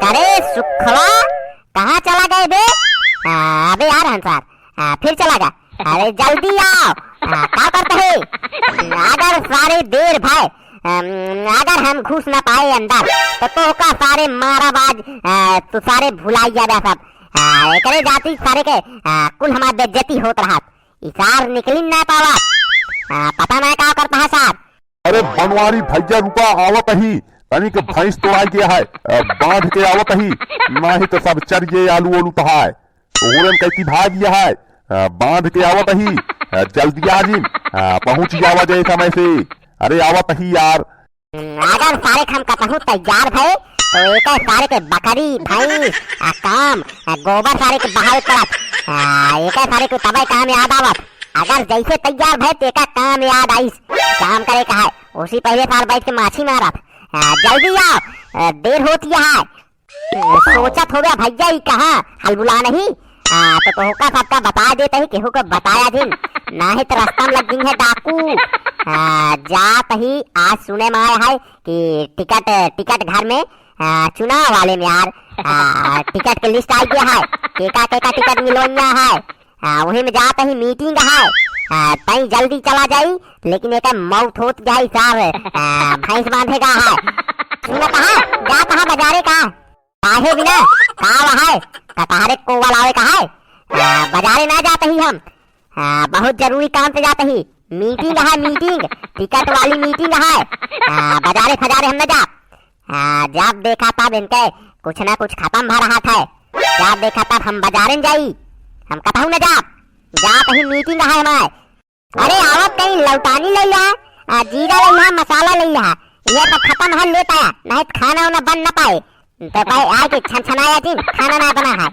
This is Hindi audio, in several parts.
अरे सुखवा कहाँ चला गए बे? अबे यार हंसार फिर चला गया। अरे जल्दी आओ। क्या करते है? अगर सारे देर भाई अगर हम घुस न पाए अंदर तो का सारे माराबाज तो सारे भुलाई जा सब करे जाती सारे के कुल हमार बेइज्जती होत रहा। इसार निकली ना पावा पता नहीं क्या करता है साहब। अरे बनवारी भैया रुपा आवत ही तनिक भैंस तो आ गया है बांध के आवत ही नहीं तो सब चरिए आलू ओलू तो है ओरन कैसी भाग गया है बांध के आवत ही जल्दी आ जी पहुंच जावा जाए समय से। अरे आवत ही यार। अगर सारे हम कहूँ तैयार भय तो एक सारे के बकरी भैंस काम गोबर सारे के बहाल पड़त एक सारे को तबे काम याद आवत। अगर जैसे तैयार भय तो एक काम याद आई काम करे का है उसी पहले साल बैठ के माछी मारत। जल्दी आओ देर होती है। सोचत हो गया भैया ही कहाँ हल बुला नहीं तो कहूका सबका बता देते ही केहू को बताया जिन नहीं तो रास्ता में लग है डाकू। जात ही आज सुने में आया है कि टिकट घर में चुनाव वाले में यार टिकट के लिस्ट आ गया है केका टिकट मिलोनिया है वही में जाते ही मीटिंग है तई जल्दी चला जाई लेकिन एक मौत होत जाई साहब भैंस बांधेगा है सुना कहा जा कहा बाजारे का काहे बिना का है कतारे कोवा लावे का है बाजारे ना जाते ही हम बहुत जरूरी काम से जाते ही मीटिंग है मीटिंग टिकट वाली मीटिंग है बाजारे फजारे हम न जा जब देखा तब इनके कुछ ना कुछ खत्म भा रहा था जब देखा तब हम बाजारे जाई हम कतहू न जा कहीं मीटिंग है हमारे। अरे आवत कहीं लौटानी ले लिया जीरा ले लिया मसाला ले लिया ये सब खत्म है लेता है नहीं तो खाना उन्हें बन न पाए तो भाई आके छनछनाया जी खाना ना बना है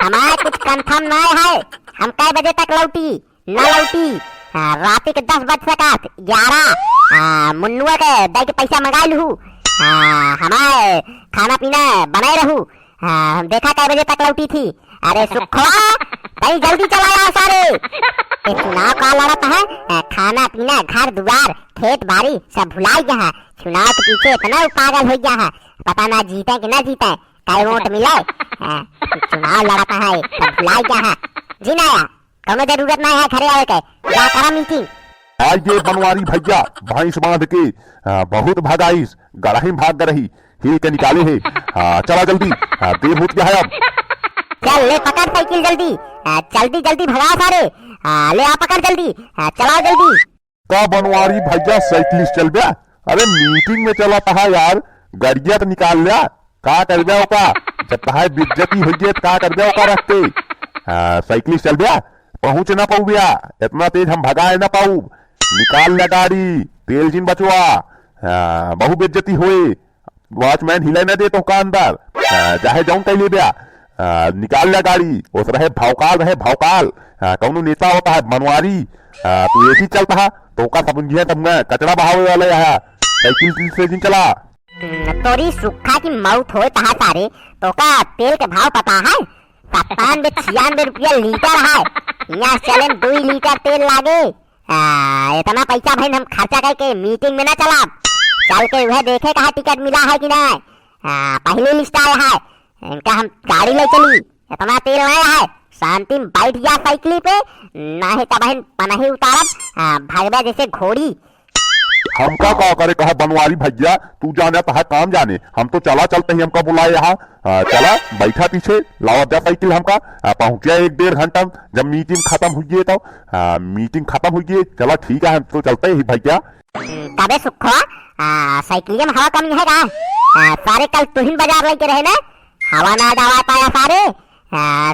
हमारे कुछ कंफर्म नहीं है हम कै बजे तक लौटी न लौटी रात के 10 बज सकत 11 मुन्नुआ के दे के पैसा मंगा लू हमारे खाना पीना बनाए रहू देखा कै बजे तक लौटी थी। अरे सुखवा कहीं जल्दी चला आओ सारे चुनाव का लड़त है खाना पीना घर द्वार खेत बाड़ी सब भुलाई गया है चुनाव के पीछे इतना पागल हो गया है पता ना जीते कि ना जीते कई वोट मिले चुनाव लड़ता है सब भुलाई गया है जी नया कम जरूरत नहीं है खड़े आए के क्या करा मीटिंग। आज ये बनवारी भैया भैंस बांध के बहुत भगाईस गढ़ाई भाग रही हिल के निकाले है चला जल्दी देर हो गया है अब चल ले पकड़ साइकिल जल्दी जल्दी जल्दी भगा सारे ले आ पकड़ जल्दी चलाओ जल्दी। का बनवारी भैया साइकिलिस्ट चल गया? अरे मीटिंग में चला था यार गाड़िया तो निकाल लिया का कर गया का जब तहाय बेइज्जती हो गई का कर गया का रखते साइकिलिस्ट चल गया पहुंच ना पाऊ गया इतना तेज हम भगाए ना पाऊ निकाल लिया गाड़ी तेल जिन बचवा बहु बेइज्जती हुए वॉचमैन हिले न दे तो का अंदर चाहे जाऊं कहीं ले गया निकाल लिया गाड़ी उस रहे भावकाल कौन नेता होता है बनवारी तू ऐसी चलता है तो का समझिए तब कचरा बहावे वाले यहाँ साइकिल से जिन चला तोरी सुखा की मौत हो तहा सारे तो का तेल के भाव पता है 97-96 रुपया लीटर है यहाँ चले 2 लीटर तेल लागे इतना पैसा भाई हम खर्चा करके मीटिंग में ना चला चल के वह देखे कहा टिकट मिला है कि नहीं पहले लिस्ट आया है इनका हम गाड़ी ले चली इतना तेल आया है शांति में बैठ गया साइकिल पे नहीं तब पनाही उतारब भागवा जैसे घोड़ी। हमका का करे कहा बनवारी भैया तू जाने तो है काम जाने हम तो चला चलते ही हमका बुलाए यहाँ चला बैठा पीछे लावा दे साइकिल हमका पहुंचे 1-1.5 घंटा जब मीटिंग खत्म हुई तो मीटिंग खत्म हुई चला ठीक है हम तो चलते ही भैया। तबे सुखवा साइकिल में हवा कमी है का सारे कल तुहिन बाजार लेके रहे ना हवा ना दवा पाया सारे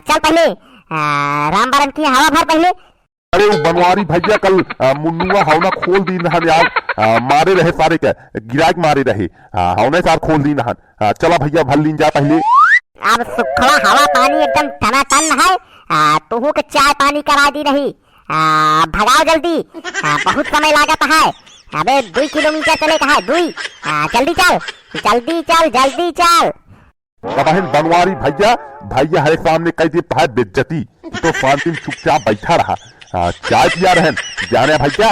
चल पहले राम बारन की हवा भर पहले। अरे बनवारी भैया कल मुन्नुआ हवना खोल दी नहन यार मारे रहे सारे के गिराक मारे रहे हवने सार खोल दी नहन चला भैया भर लीन जा पहले। अब सुखवा हवा पानी एकदम टनाटन है तुहू के चाय पानी करा दी रही भगाओ जल्दी बहुत समय लागत है अबे 2 किलोमीटर चले कहा 2 जल्दी चल जल्दी चल। बहन बनवारी भैया हरे सामने कई दी है बेइज्जती तो शांति में चुपचाप बैठा रहा चाय पिया रहन जाने भैया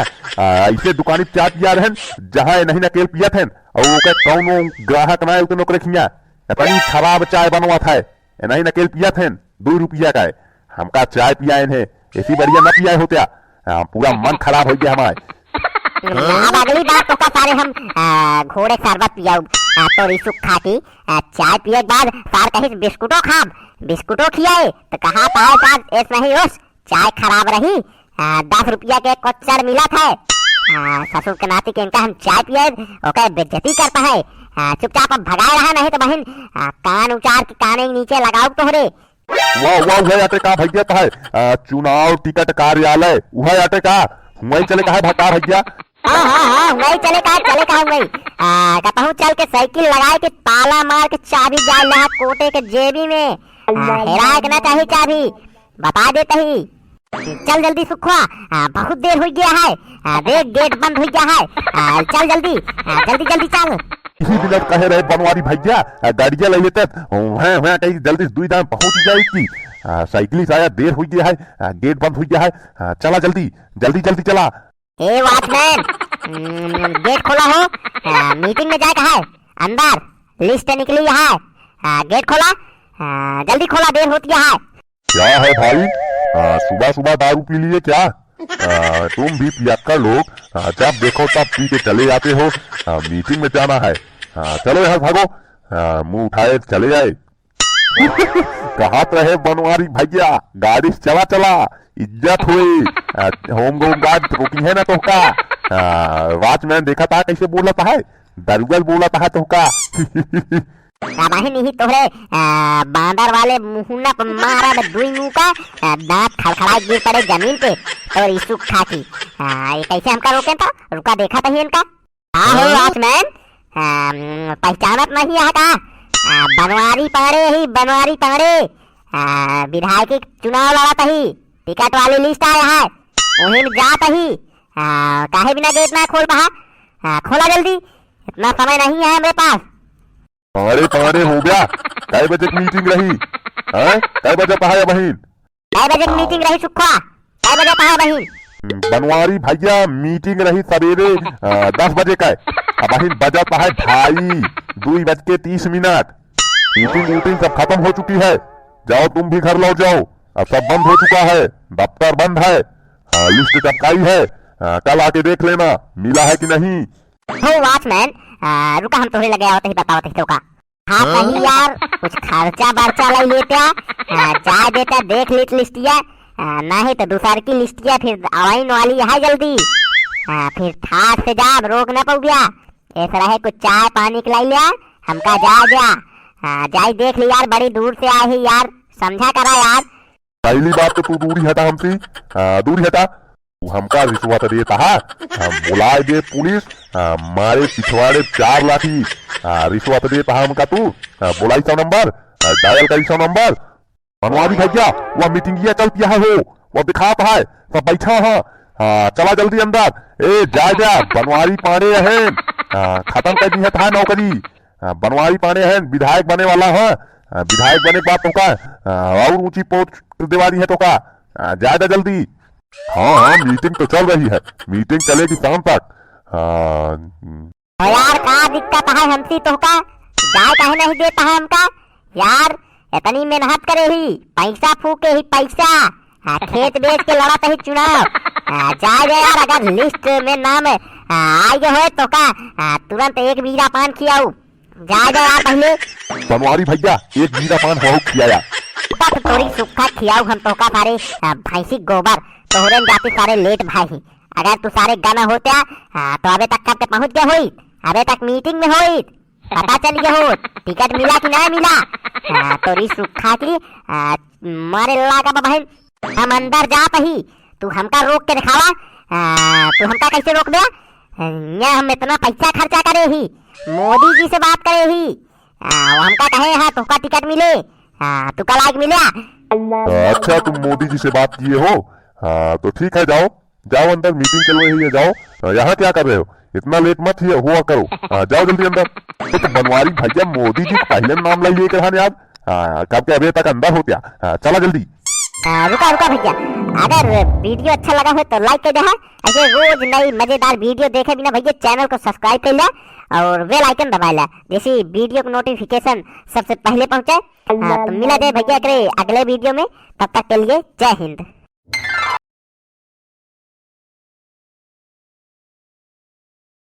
ऐसे दुकानी चाय पिया रहन जहाँ नहीं नकेल पिया थे और वो कौन ग्राहक ना उतनो रखिया इतनी खराब चाय बनवा था, नहीं नकेल पिया थे 2 रुपया का है। हमका चाय पियाए है, ऐसी बढ़िया न पियाए होत्या। पूरा मन खराब हो गया हमारे। अब अगली बार तो का सारे हम घोड़े शरबत पियाऊ तो रिसुक खा की चाय पिए के बाद सार कहीं बिस्कुटो खाब, बिस्कुटो खियाए तो कहा पाए साहब ऐस नहीं उस चाय खराब रही। 10 रुपया के कोच्चर मिला था। ससुर के नाती के इनका हम चाय पिए ओके बेइज्जती करता है। चुपचाप अब भगाए रहा, नहीं तो बहन कान उचार के काने के नीचे लगाओ तो रे। वाह वाह वह आटे का भैया तो है चुनाव टिकट कार्यालय वह आटे का वही चले कहा भटा भैया। हाँ वही चले का वही कहूँ चल के साइकिल लगाए के ताला मार के चाबी डाल रहा कोटे के जेबी में। हेरा के ना चाहिए चाबी बता देते ही। चल जल्दी सुखवा बहुत देर हो गया है। देख गेट बंद हो गया है। चल जल्दी जल्दी जल्दी चल। इसी दिन कहे रहे बनवारी भैया गाड़िया ले लेते वहाँ कहीं जल्दी 2 दाम पहुंच जाएगी। साइकिल से आया देर हो गया है, गेट बंद हो गया है। चला जल्दी जल्दी जल्दी चला। ए वॉचमैन गेट खोला हो, मीटिंग में जाए कहा है अंदर लिस्ट निकली है। गेट खोला जल्दी खोला, देर होती है। क्या है भाई सुबह सुबह दारू पी लिए क्या? तुम भी पियक्कर लोग जब देखो तब पी के चले जाते हो। मीटिंग में जाना है। चलो यहाँ भागो, मुंह उठाए चले जाए। कहा रहे बनवारी भैया गाड़ी चला चला इज्जत हुई। होम गार्ड रोकी है ना तो का वॉचमैन देखा था कैसे बोला था, दरुगल बोला था तो का। नहीं तोहरे बांदर वाले मुहुना पर मारा दुई मुंह का दांत खड़खड़ा गिर पड़े जमीन पे तो रिसु खा की। ये कैसे हमका रोके था, रुका देखा था इनका। हाँ वॉचमैन पहचानत नहीं है का बनवारी पाड़े विधायक चुनाव लड़ाता ही टिकट वाली लिस्ट आया है वहीं जाता ही। काहे बिना गेट ना खोल पा, खोला जल्दी, इतना समय नहीं है मेरे पास। पारे हो गया। कै बजे की मीटिंग रही? कै बजे पहाया बहन? कै बजे की मीटिंग रही सुखा? कै बजे पहाया बहन? बनवारी भैया मीटिंग रही सवेरे 10 बजे का। बहन बजा पहाय 2:30। मीटिंग सब खत्म हो चुकी है। जाओ तुम भी घर लौट जाओ, अब सब बंद हो चुका है, दफ्तर बंद है। लिस्ट चपकाई है, कल आके देख लेना मिला है कि नहीं। हो वॉचमैन रुका हम तोहरे लगे आवत ही बतावत ही तो का। हाँ कहीं यार कुछ खर्चा बर्चा ले लेते जा देता देख लीट लिस्टिया नहीं तो दूसर की लिस्टिया फिर आवाइन वाली है जल्दी। फिर ठाट से जा रोक न पाऊ गया। ऐसा रहे कुछ चाय पानी खिलाई लिया हमका जा गया। जाई देख ली यार, बड़ी दूर से आए ही यार, समझा करा यार। पहली बात तो तू दूरी हटा हमसे, दूरी हटा। तू हमका रिश्वत देता है, हम बुलाए दे पुलिस, मारे पिछवाड़े 4 लाठी। रिश्वत देता है हमका तू, बुलाई 100 नंबर, डायल करी 100 नंबर। बनवारी भैया वह मीटिंग चल पिया है हो, वह दिखाता है सब बैठा है। चला जल्दी अंदर। ए जा बनवारी पाड़े है, खत्म कर दी है था नौकरी। बनवारी पाड़े है विधायक बने वाला है। विधायक बने के बाद तो का और ऊंची पोस्ट दिवाली है तो का ज्यादा जल्दी। हाँ मीटिंग तो चल रही है, मीटिंग चलेगी शाम तक। यार का दिक्कत है हमसी तो का जाए काहे नहीं देता है हमका यार। इतनी मेहनत करे ही पैसा फूके ही पैसा, खेत बेच के लड़ा ही चुनाव। जाए यार अगर लिस्ट में नाम आई हो तो का तुरंत 1 बीड़ा पान खियाऊ। जाए यार पहले। बनवारी भैया 1 बीड़ा पान हो खियाया तो थोड़ी सुखा खियाऊ हम तो का सारे भैंसी गोबर तोहरे जाती सारे लेट भाई। अगर तू सारे गाना होते तो अबे तक कब पहुंच गए होई, अबे तक मीटिंग में होई, पता चल गया हो टिकट मिला कि नहीं मिला। तोरी सुखा की मारे लागा बहन हम अंदर जा पही तू हमका रोक के दिखावा। तू हमका कैसे रोक दिया? यहाँ हम इतना पैसा खर्चा करे ही, मोदी जी से बात करे ही, हमका कहे हाँ तुमका टिकट मिले, तू कल आज मिला। अच्छा तुम मोदी जी से बात किए हो, तो ठीक है जाओ अंदर मीटिंग चल रही है। जाओ यहाँ क्या कर रहे हो, इतना लेट मत हुआ करो। जाओ जल्दी अंदर। तो बनवारी भैया मोदी जी पहले नाम लाइए याद कब के अभी तक अंदर हो क्या। चला जल्दी। रुका रुका भैया, अगर वीडियो अच्छा लगा हो तो लाइक कर दे। ऐसे रोज नई मजेदार वीडियो देखे बिना भैया चैनल को सब्सक्राइब कर ले और बेल आइकन दबा ले, जैसे वीडियो को नोटिफिकेशन सबसे पहले पहुंचे। तो मिला दे भैया अगले वीडियो में, तब तक के लिए जय हिंद।